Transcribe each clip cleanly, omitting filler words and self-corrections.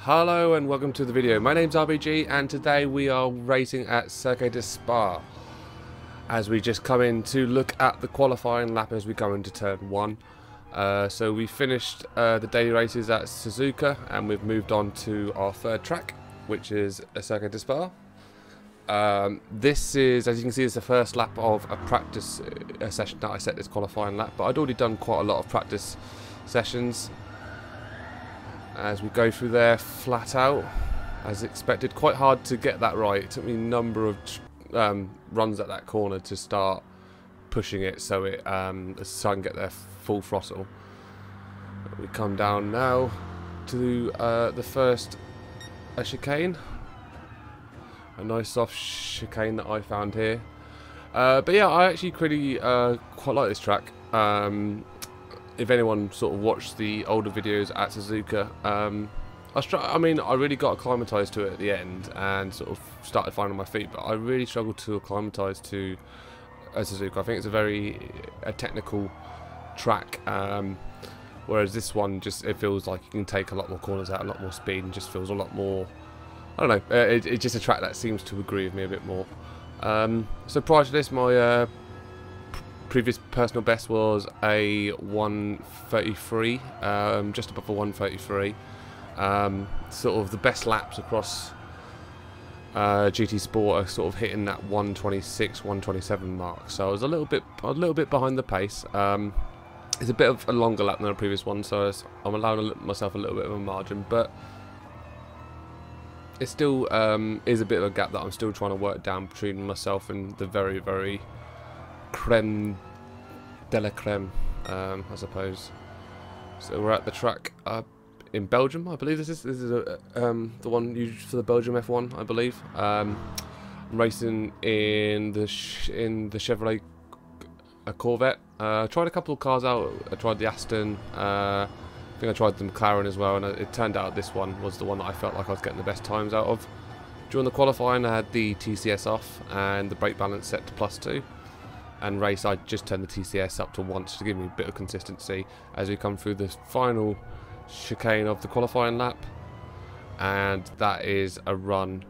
Hello and welcome to the video. My name's ArbieG and today we are racing at Circuit De Spa as we just come in to look at the qualifying lap as we go into turn 1. So we finished the daily races at Suzuka and we've moved on to our third track, which is a Circuit De Spa. This is, as you can see, is the first lap of a practice session that I set this qualifying lap, but I'd already done quite a lot of practice sessions. As we go through there flat out, as expected, quite hard to get that right. It took me a number of runs at that corner to start pushing it so it so I can get there full throttle. We come down now to the first chicane, a nice soft chicane that I found here. But yeah, I actually really quite like this track. If anyone sort of watched the older videos at Suzuka, I mean, I really got acclimatized to it at the end and sort of started finding my feet, but I really struggled to acclimatize to Suzuka. I think it's a very technical track, whereas this one it feels like you can take a lot more corners out, a lot more speed, and just feels a lot more, I don't know, it's just a track that seems to agree with me a bit more. So prior to this, my previous personal best was a 133, just above a 133. Sort of the best laps across GT Sport are sort of hitting that 126, 127 mark. So I was a little bit behind the pace. It's a bit of a longer lap than the previous one, so I'm allowing myself a little bit of a margin, but it still is a bit of a gap that I'm still trying to work down between myself and the very, very creme de la creme, I suppose. So we're at the track in Belgium, I believe this is the one used for the Belgium F1, I believe. I'm racing in the Chevrolet Corvette. I tried a couple of cars out. I tried the Aston. I think I tried the McLaren as well, and it turned out this one was the one that I felt like I was getting the best times out of. During the qualifying, I had the TCS off and the brake balance set to +2. And race, I just turned the TCS up to once to give me a bit of consistency as we come through the final chicane of the qualifying lap, and that is a run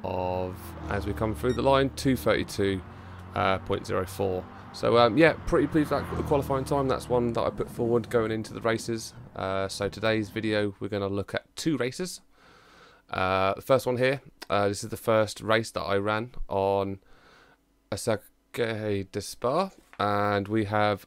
of, as we come through the line, 2:32.04. So yeah, pretty pleased with that qualifying time. That's one that I put forward going into the races. So today's video, we're going to look at 2 races. The first one here, this is the first race that I ran on a Circuit De Spa, and we have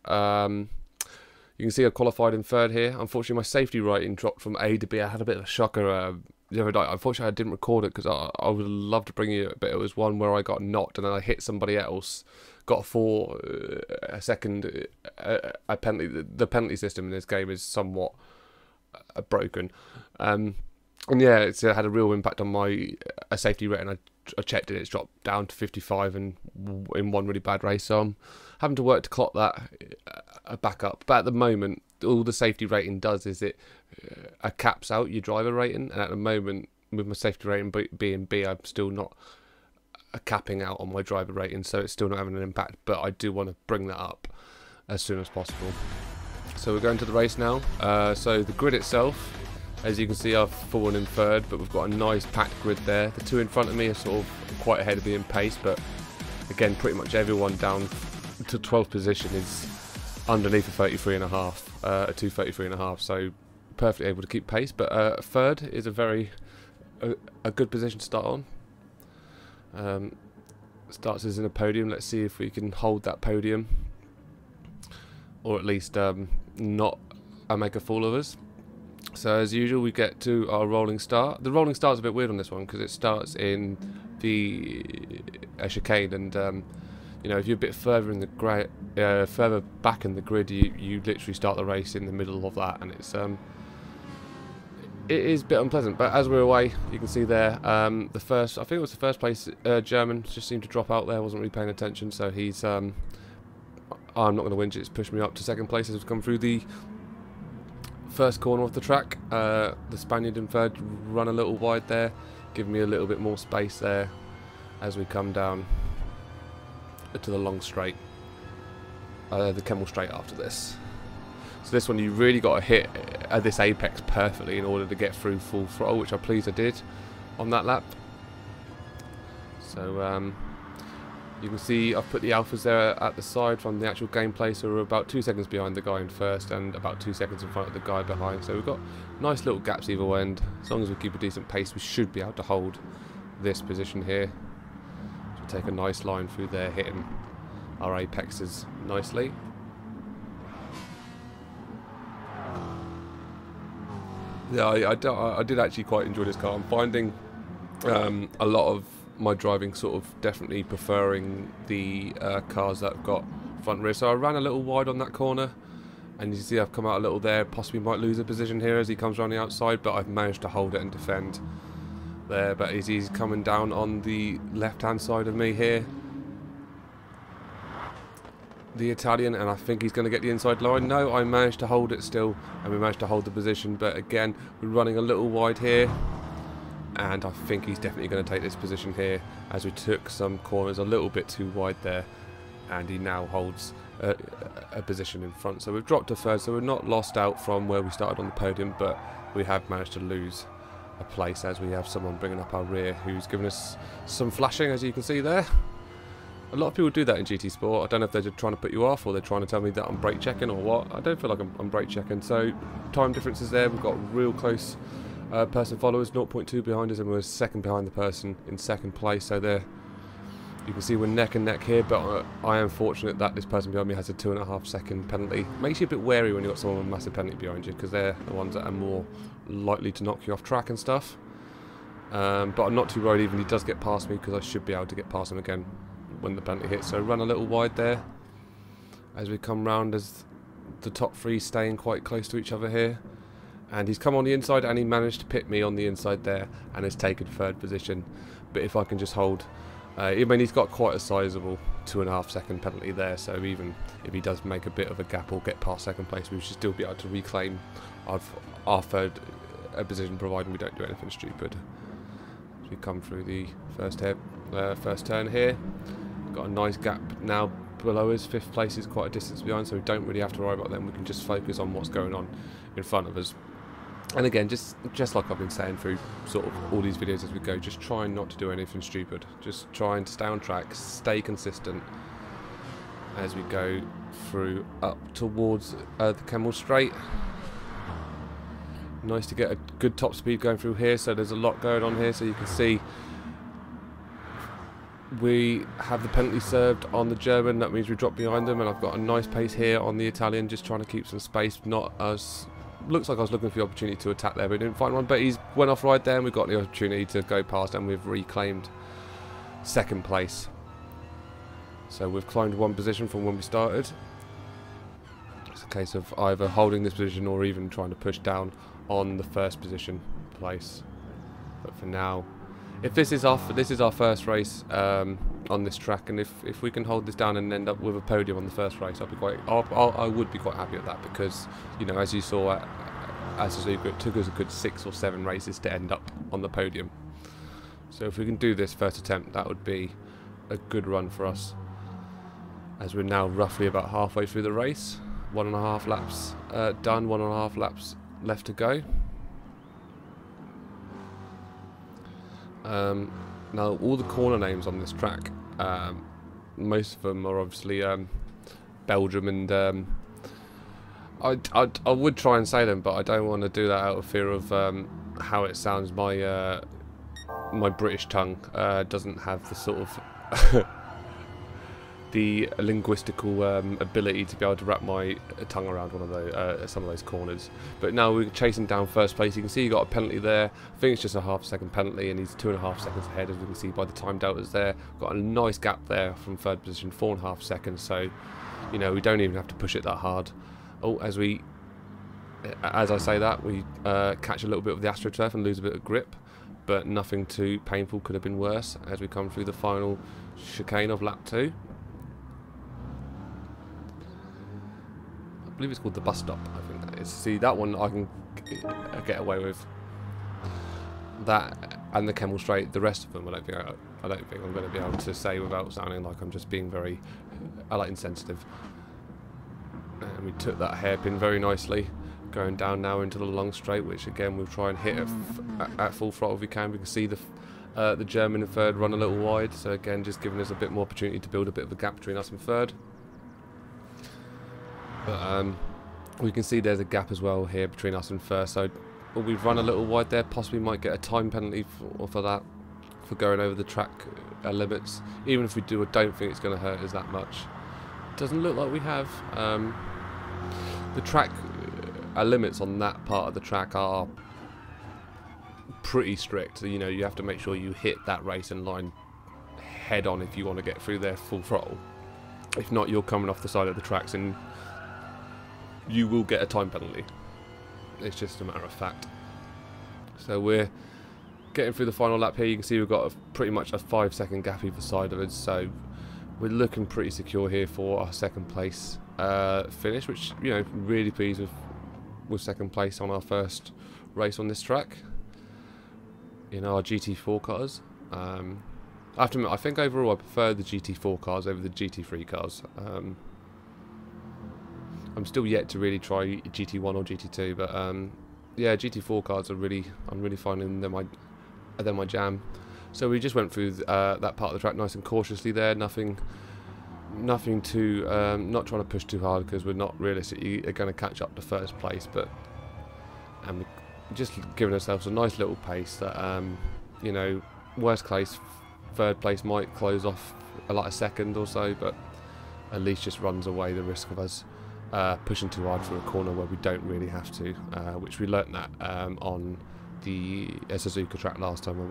you can see I qualified in 3rd here. Unfortunately, my safety rating dropped from A to B. I had a bit of a shocker the other night. Unfortunately, I didn't record it because I would love to bring you it, but it was one where I got knocked and then I hit somebody else, got a second penalty. The penalty system in this game is somewhat broken, and yeah, it's had a real impact on my safety rating. I checked it, it's dropped down to 55 in one really bad race, so I'm having to work to clock that back up. But at the moment, all the safety rating does is it caps out your driver rating, and at the moment, with my safety rating being B, I'm still not capping out on my driver rating, so it's still not having an impact, but I do want to bring that up as soon as possible. So we're going to the race now. So the grid itself, as you can see, I've fallen in 3rd, but we've got a nice packed grid there. The 2 in front of me are sort of quite ahead of me in pace, but again, pretty much everyone down to 12th position is underneath a 33.5, a 2:33.5, so perfectly able to keep pace. But 3rd is a good position to start on. Starts us in a podium. Let's see if we can hold that podium, or at least not make a fool of us. So as usual, we get to our rolling start. The rolling start's a bit weird on this one because it starts in the chicane, and you know, if you're a bit further in the further back in the grid, you literally start the race in the middle of that, and it is a bit unpleasant. But as we're away, you can see there, the first, I think it was the first place German just seemed to drop out there. Wasn't really paying attention, so he's I'm not going to whinge. It's pushed me up to 2nd place as we've come through the first corner of the track. The Spaniard in 3rd run a little wide there, giving me a little bit more space there as we come down to the long straight, the Kemmel straight after this. So this one you really got to hit at this apex perfectly in order to get through full throttle, which I'm pleased I did on that lap. So you can see I've put the alphas there at the side from the actual gameplay, so we're about 2 seconds behind the guy in first and about 2 seconds in front of the guy behind. So we've got nice little gaps either end. As long as we keep a decent pace, we should be able to hold this position here. So take a nice line through there, hitting our apexes nicely. Yeah, I did actually quite enjoy this car. I'm finding a lot of my driving sort of definitely preferring the cars that have got front and rear. So I ran a little wide on that corner, and you see I've come out a little there, possibly might lose a position here as he comes around the outside, but I've managed to hold it and defend there. But as he's coming down on the left hand side of me here, the Italian, and I think he's going to get the inside line. No, I managed to hold it still, and we managed to hold the position, but again we're running a little wide here. And I think he's definitely going to take this position here, as we took some corners a little bit too wide there, and he now holds a position in front. So we've dropped to third, so we're not lost out from where we started on the podium, but we have managed to lose a place as we have someone bringing up our rear who's given us some flashing, as you can see there. A lot of people do that in GT Sport. I don't know if they're just trying to put you off, or they're trying to tell me that I'm brake checking or what. I don't feel like I'm brake checking. So time differences there, we've got real close person followers, 0.2 behind us, and we're second behind the person in second place. So there you can see we're neck and neck here, but I am fortunate that this person behind me has a 2.5 second penalty. Makes you a bit wary when you've got someone with a massive penalty behind you, because they're the ones that are more likely to knock you off track and stuff. But I'm not too worried even if he does get past me, because I should be able to get past him again when the penalty hits. So run a little wide there as we come round, as the top three staying quite close to each other here. And he's come on the inside, and he managed to pit me on the inside there and has taken third position. But if I can just hold, I mean, he's got quite a sizable 2.5 second penalty there, so even if he does make a bit of a gap or get past second place, we should still be able to reclaim our third position, providing we don't do anything stupid. As we come through the first turn here, got a nice gap now below us. Fifth place is quite a distance behind, so we don't really have to worry about them. We can just focus on what's going on in front of us. And again, just like I've been saying through sort of all these videos as we go, just trying not to do anything stupid. Just trying to stay on track, stay consistent as we go through up towards the Kemmel Straight. Nice to get a good top speed going through here, so there's a lot going on here. So you can see we have the penalty served on the German. That means we drop behind them, and I've got a nice pace here on the Italian, just trying to keep some space. Not as looks like I was looking for the opportunity to attack there, but didn't find one. But he's went off right there, and we've got the opportunity to go past, and we've reclaimed second place. So we've climbed one position from when we started. It's a case of either holding this position or even trying to push down on the first position place. But for now, if this is our first race on this track, and if we can hold this down and end up with a podium on the first race, I would be quite happy with that, because, you know, as you saw, it took us a good 6 or 7 races to end up on the podium. So if we can do this first attempt, that would be a good run for us. As we're now roughly about halfway through the race, 1.5 laps done, 1.5 laps left to go. Now all the corner names on this track, most of them are obviously Belgium, and I would try and say them, but I don't want to do that out of fear of how it sounds. My British tongue doesn't have the sort of the linguistical ability to be able to wrap my tongue around one of those, some of those corners. But now we're chasing down first place. You can see you got a penalty there. I think it's just a half-second penalty, and he's 2.5 seconds ahead, as we can see by the time deltas there. Got a nice gap there from third position, 4.5 seconds. So, you know, we don't even have to push it that hard. Oh, as I say that, we catch a little bit of the AstroTurf and lose a bit of grip, but nothing too painful. Could have been worse as we come through the final chicane of lap 2. I believe it's called the bus stop, I think that is. See, that one I can get away with. That and the Kemmel Straight. The rest of them I don't think I'm going to be able to say without sounding like I'm just being very insensitive. And we took that hairpin very nicely, going down now into the long straight, which again we'll try and hit at full throttle if we can. We can see the German in third run a little wide, so again just giving us a bit more opportunity to build a bit of a gap between us and third. But we can see there's a gap as well here between us and first, so we've run a little wide there, possibly might get a time penalty for that, for going over the track limits. Even if we do, I don't think it's going to hurt us that much. Doesn't look like we have. The track limits on that part of the track are pretty strict. You know, you have to make sure you hit that racing line head on if you want to get through there full throttle. If not, you're coming off the side of the tracks and you will get a time penalty. It's just a matter of fact. So we're getting through the final lap here. You can see we've got pretty much a 5-second gap either side of us, so we're looking pretty secure here for our second place finish, which, you know, really pleased with second place on our first race on this track in our GT4 cars. I have to admit, I think overall I prefer the GT4 cars over the GT3 cars. I'm still yet to really try GT1 or GT2, but yeah, GT4 cars are I'm really finding them my jam. So we just went through that part of the track nice and cautiously there. Nothing too, not trying to push too hard because we're not realistically going to catch up to first place, but we're just giving ourselves a nice little pace that, you know, worst case, third place might close off like a second or so, but at least just runs away the risk of us pushing too hard through a corner where we don't really have to, which we learnt that on the Suzuka track last time, when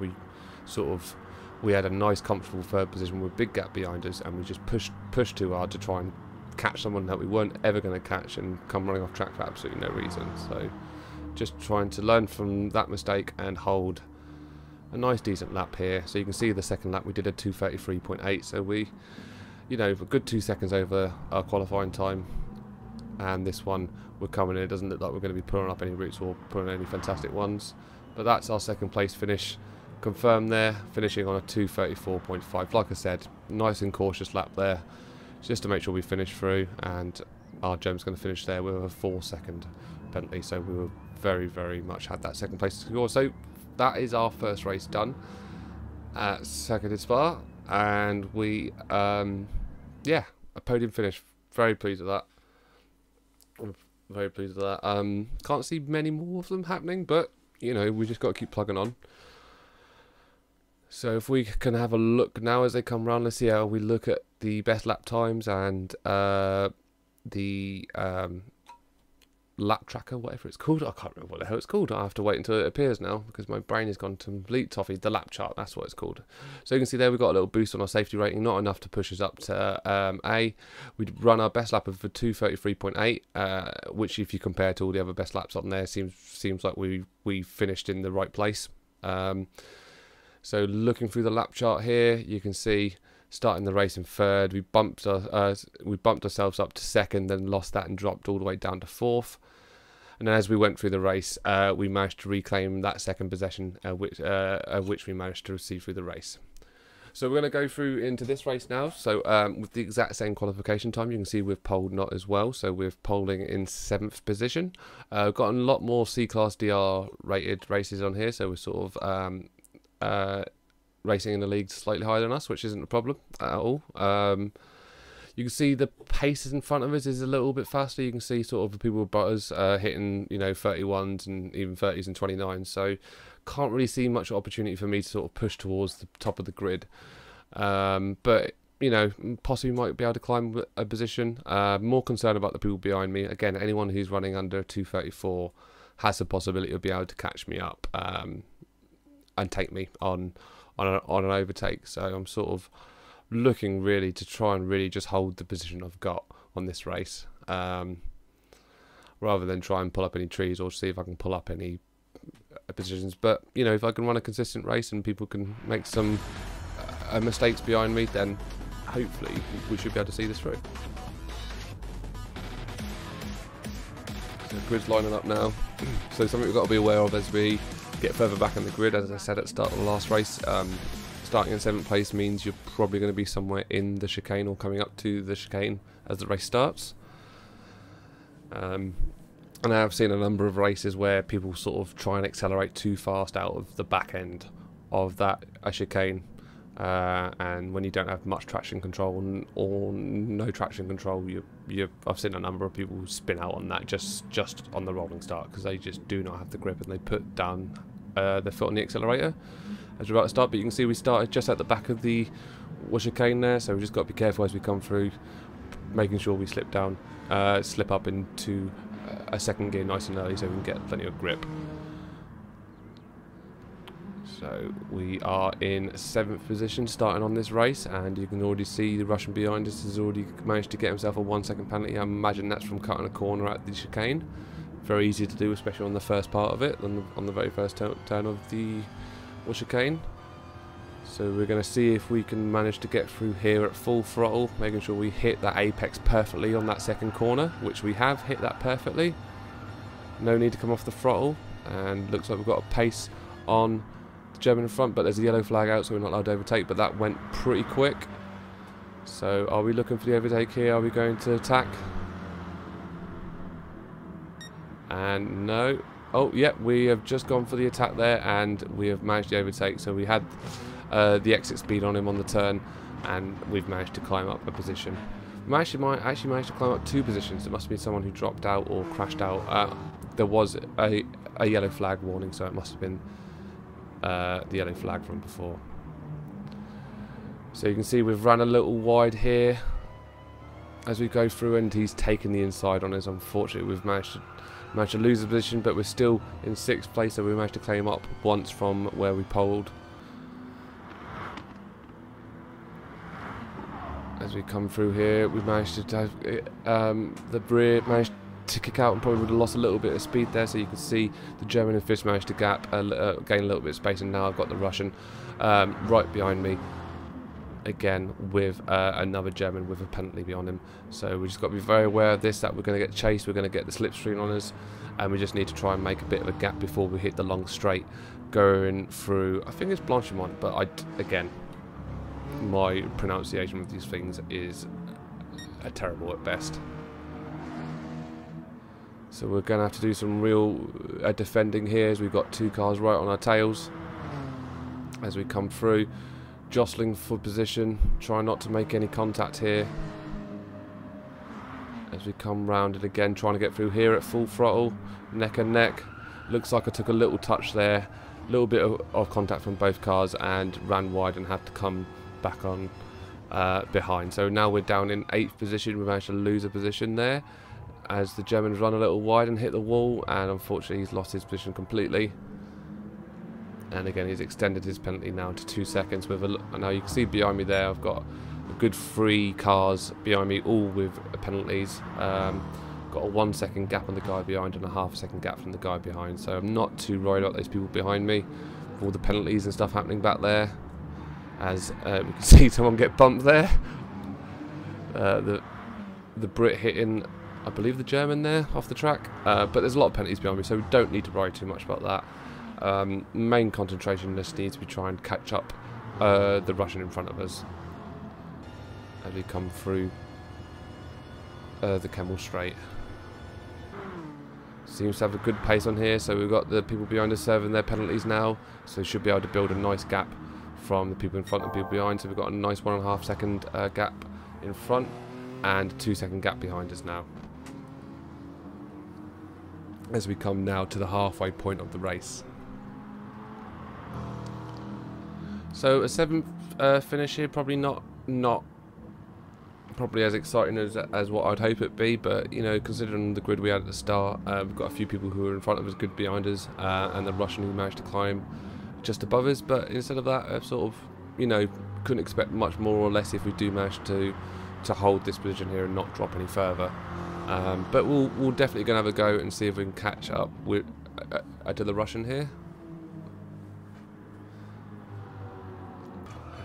we had a nice comfortable third position with a big gap behind us, and we just pushed too hard to try and catch someone that we weren't ever going to catch and come running off track for absolutely no reason. So just trying to learn from that mistake and hold a nice decent lap here. So you can see the second lap we did a 2:33.8, so we, you know, a good 2 seconds over our qualifying time. And this one, we're coming in, it doesn't look like we're going to be pulling up any routes or pulling any fantastic ones, but that's our second place finish confirmed there, finishing on a 2:34.5. Like I said, nice and cautious lap there, just to make sure we finish through, and our Gem's going to finish there with a 4-second penalty, so we were very much had that second place to score. So that is our first race done at Circuit De Spa, and we yeah, a podium finish. Very pleased with that. Very pleased with that. Can't see many more of them happening, but you know, we just got to keep plugging on. So if we can have a look now as they come round, let's see how we look at the best lap times and the lap tracker, whatever it's called. I can't remember what the hell it's called. I have to wait until it appears now because my brain has gone to complete toffee. The lap chart, that's what it's called. So you can see there we've got a little boost on our safety rating, not enough to push us up to A. We'd run our best lap of a 2:33.8, which if you compare to all the other best laps on there, seems like we finished in the right place. So looking through the lap chart here, you can see starting the race in third, we bumped ourselves up to second, then lost that and dropped all the way down to fourth. And then as we went through the race, we managed to reclaim that second possession, which we managed to receive through the race. So we're going to go through into this race now. So with the exact same qualification time, you can see we've poled not as well. So we're poling in 7th position. We've got a lot more C-Class DR rated races on here, so we're sort of racing in the league slightly higher than us, which isn't a problem at all. You can see the paces in front of us is a little bit faster. You can see sort of the people with butters hitting, you know, 31s and even 30s and 29s. So can't really see much opportunity for me to sort of push towards the top of the grid. But you know, possibly might be able to climb a position. More concerned about the people behind me. Again, anyone who's running under 2:34 has the possibility of being able to catch me up and take me on an overtake. So I'm sort of looking really to try and really just hold the position I've got on this race, rather than try and pull up any trees or see if I can pull up any positions. But you know, if I can run a consistent race and people can make some mistakes behind me, then hopefully we should be able to see this through. So the grid's lining up now. So something we've got to be aware of as we get further back in the grid, as I said at the start of the last race, starting in 7th place means you're probably going to be somewhere in the chicane or coming up to the chicane as the race starts. And I have seen a number of races where people sort of try and accelerate too fast out of the back end of that chicane, and when you don't have much traction control or no traction control, I've seen a number of people spin out on that just on the rolling start, because they just do not have the grip and they put down their foot on the accelerator as we're about to start. But you can see we started just at the back of the chicane there, so we've just got to be careful as we come through, making sure we slip up into a second gear nice and early so we can get plenty of grip. So we are in 7th position starting on this race, and you can already see the Russian behind us has already managed to get himself a 1-second penalty. I imagine that's from cutting a corner at the chicane. Very easy to do, especially on the first part of it, on the very first turn of the chicane. So we're going to see if we can manage to get through here at full throttle, making sure we hit that apex perfectly on that second corner, which we have hit that perfectly. No need to come off the throttle, and looks like we've got a pace on the German in front, but there's a yellow flag out, so we're not allowed to overtake, but that went pretty quick. So are we looking for the overtake here? Are we going to attack? And no. Oh, yeah, we have just gone for the attack there, and we have managed to overtake. So we had the exit speed on him on the turn, and we've managed to climb up a position. We actually managed to climb up 2 positions. It must have been someone who dropped out or crashed out. There was a yellow flag warning, so it must have been the yellow flag from before. So you can see we've run a little wide here as we go through, and he's taken the inside on us. Unfortunately, we've managed to lose the position, but we're still in 6th place, so we managed to claim up once from where we poled. As we come through here, we managed to have the rear managed to kick out and probably would have lost a little bit of speed there. So you can see the German and Fish managed to gain a little bit of space, and now I've got the Russian right behind me again with another German with a penalty behind him. So we just got to be very aware of this, that we're going to get chased, we're going to get the slipstream on us, and we just need to try and make a bit of a gap before we hit the long straight going through, I think it's Blanchimont, but again, my pronunciation with these things is terrible at best. So we're going to have to do some real defending here, as we've got 2 cars right on our tails as we come through, jostling for position, try not to make any contact here as we come round it again, trying to get through here at full throttle, neck and neck. Looks like I took a little touch there, a little bit of contact from both cars, and ran wide and had to come back on behind. So now we're down in 8th position. We managed to lose a position there as the Germans run a little wide and hit the wall, and unfortunately he's lost his position completely. And again, he's extended his penalty now to 2 seconds. With now you can see behind me there, I've got a good 3 cars behind me, all with penalties. Got a 1 second gap on the guy behind and a ½ second gap from the guy behind. So I'm not too worried about those people behind me, with all the penalties and stuff happening back there. As we can see someone get bumped there. The Brit hitting, I believe, the German there off the track. But there's a lot of penalties behind me, so we don't need to worry too much about that. Main concentration just needs to be trying to catch up the Russian in front of us as we come through the Kemmel Straight. Seems to have a good pace on here, so we've got the people behind us serving their penalties now, so we should be able to build a nice gap from the people in front and people behind. So we've got a nice 1.5 second gap in front and 2 second gap behind us now, as we come now to the halfway point of the race. So a 7th finish here, probably not probably as exciting as what I'd hope it'd be, but you know, considering the grid we had at the start, we've got a few people who are in front of us, good behind us, and the Russian who managed to climb just above us. But instead of that, I've sort of, you know, couldn't expect much more or less if we do manage to hold this position here and not drop any further. But we'll definitely gonna have a go and see if we can catch up with to the Russian here.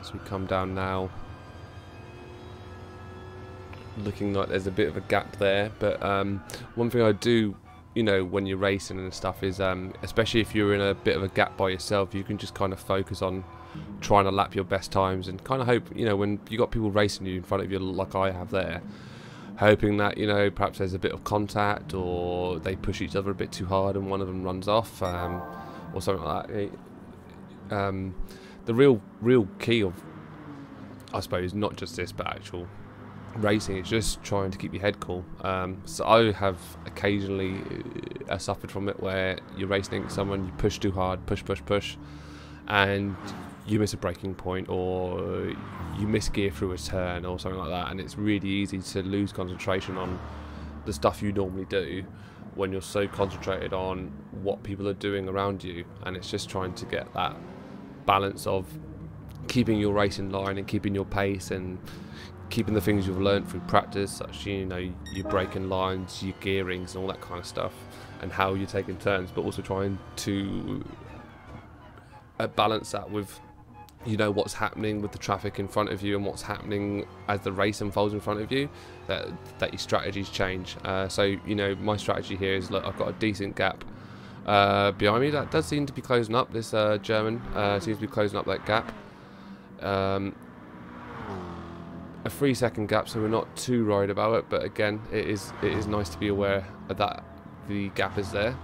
As we come down now, looking like there's a bit of a gap there, but one thing I do, you know, when you're racing and stuff is, especially if you're in a bit of a gap by yourself, you can just kind of focus on trying to lap your best times and kind of hope, you know, when you got people racing you in front of you like I have there, hoping that, you know, perhaps there's a bit of contact, or they push each other a bit too hard and one of them runs off, or something like that. The real key of, I suppose, not just this but actual racing, is just trying to keep your head cool. So I have occasionally suffered from it, where you're racing against someone, you push too hard, push, and you miss a braking point, or you miss gear through a turn or something like that, and it's really easy to lose concentration on the stuff you normally do when you're so concentrated on what people are doing around you. And it's just trying to get that balance of keeping your race in line and keeping your pace and keeping the things you've learned through practice, such, you know, your braking lines, your gearings and all that kind of stuff, and how you're taking turns, but also trying to balance that with, you know, what's happening with the traffic in front of you and what's happening as the race unfolds in front of you, that your strategies change. So, you know, my strategy here is, look, I've got a decent gap behind me that does seem to be closing up. This German seems to be closing up that gap. A 3-second gap, so we're not too worried about it, but again, it is nice to be aware that the gap is there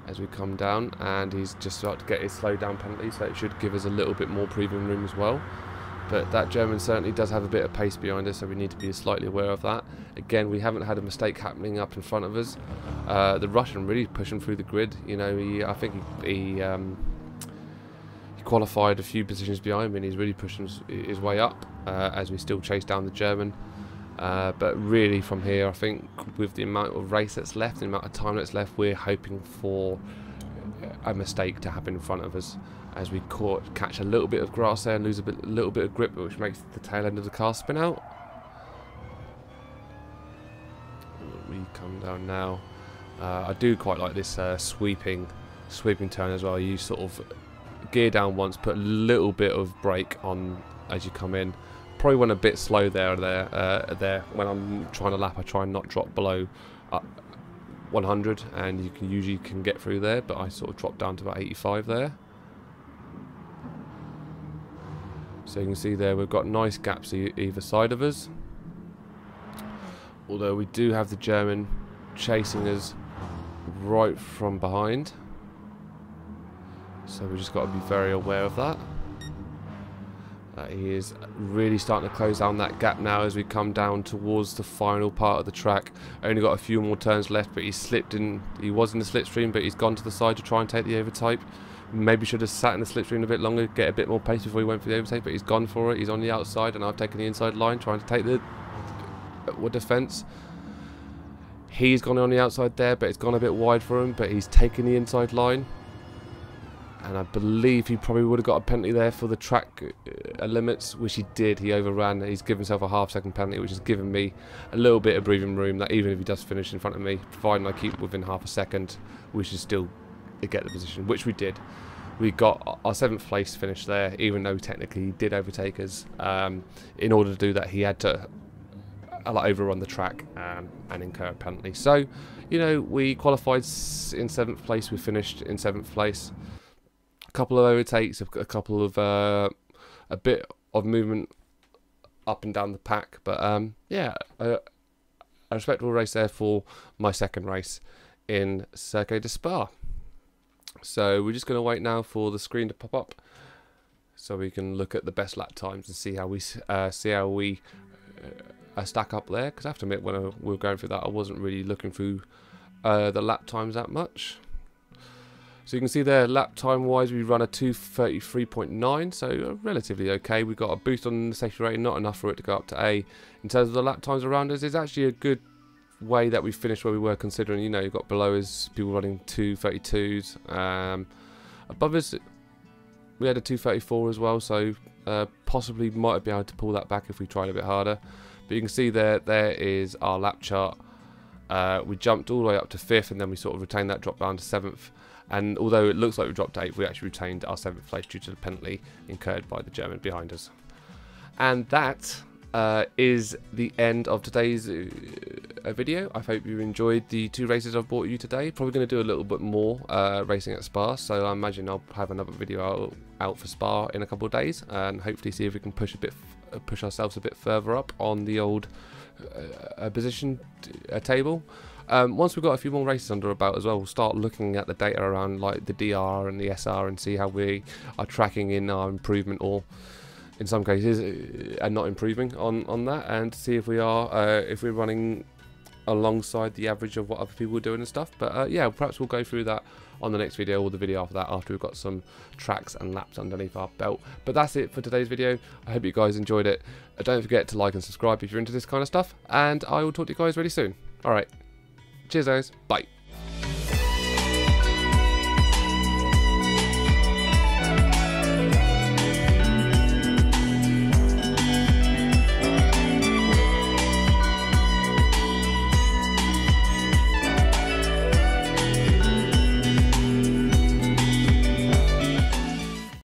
as we come down, and he's just about to get his slow down penalty, so it should give us a little bit more breathing room as well. But that German certainly does have a bit of pace behind us, so we need to be slightly aware of that. Again, we haven't had a mistake happening up in front of us. The Russian really pushing through the grid. You know, I think he qualified a few positions behind me, and he's really pushing his way up as we still chase down the German. But really from here, I think with the amount of race that's left, the amount of time that's left, we're hoping for a mistake to happen in front of us as we catch a little bit of grass there and lose a little bit of grip, which makes the tail end of the car spin out. We come down now. I do quite like this sweeping turn as well. You sort of gear down once, put a little bit of brake on as you come in. Probably went a bit slow there. When I'm trying to lap, I try and not drop below 100, and you can usually get through there, but I sort of dropped down to about 85 there. So you can see there we've got nice gaps either side of us, although we do have the German chasing us right from behind, so we've just got to be very aware of that. He is really starting to close down that gap now as we come down towards the final part of the track. Only got a few more turns left, but he's slipped in. He was in the slipstream, but he's gone to the side to try and take the overtake. Maybe should have sat in the slipstream a bit longer, get a bit more pace before he went for the overtake, but he's gone for it. He's on the outside, and I've taken the inside line, trying to take the defence. He's gone on the outside there, but it's gone a bit wide for him, but he's taken the inside line. And I believe he probably would have got a penalty there for the track limits, which he did. He overran. He's given himself a half-second penalty, which has given me a little bit of breathing room, that even if he does finish in front of me, providing I keep within half a second, we should still get the position, which we did. We got our 7th place finish there, even though technically he did overtake us. In order to do that, he had to overrun the track and incur a penalty. So, you know, we qualified in 7th place. We finished in 7th place. Couple of overtakes, a couple of a bit of movement up and down the pack, but yeah, a respectable race there for my 2nd race in Circuit De Spa. So we're just going to wait now for the screen to pop up, so we can look at the best lap times and see how we stack up there. Because I have to admit, when we were going through that, I wasn't really looking through the lap times that much. So you can see there, lap time wise, we run a 2:33.9, so relatively okay. We got a boost on the safety rating, not enough for it to go up to A. In terms of the lap times around us, it's actually a good way that we finished where we were, considering, you know, you've got below us people running 2:32s. Above us, we had a 2:34 as well, so possibly might be able to pull that back if we tried a bit harder. But you can see there is our lap chart. We jumped all the way up to 5th, and then we sort of retained that drop down to 7th. And although it looks like we dropped to 8th, we actually retained our 7th place due to the penalty incurred by the German behind us. And that is the end of today's video. I hope you enjoyed the 2 races I've brought you today. Probably going to do a little bit more racing at Spa, so I imagine I'll have another video out for Spa in a couple of days, and hopefully see if we can push ourselves a bit further up on the old position table. Once we've got a few more races under our belt as well, we'll start looking at the data around like the DR and the SR and see how we are tracking in our improvement, or in some cases and not improving on that, and see if we are if we're running alongside the average of what other people are doing and stuff. But yeah, perhaps we'll go through that on the next video, or the video after that, after we've got some tracks and laps underneath our belt. But that's it for today's video. I hope you guys enjoyed it. Don't forget to like and subscribe if you're into this kind of stuff, and I will talk to you guys really soon. Alright, cheers guys, bye.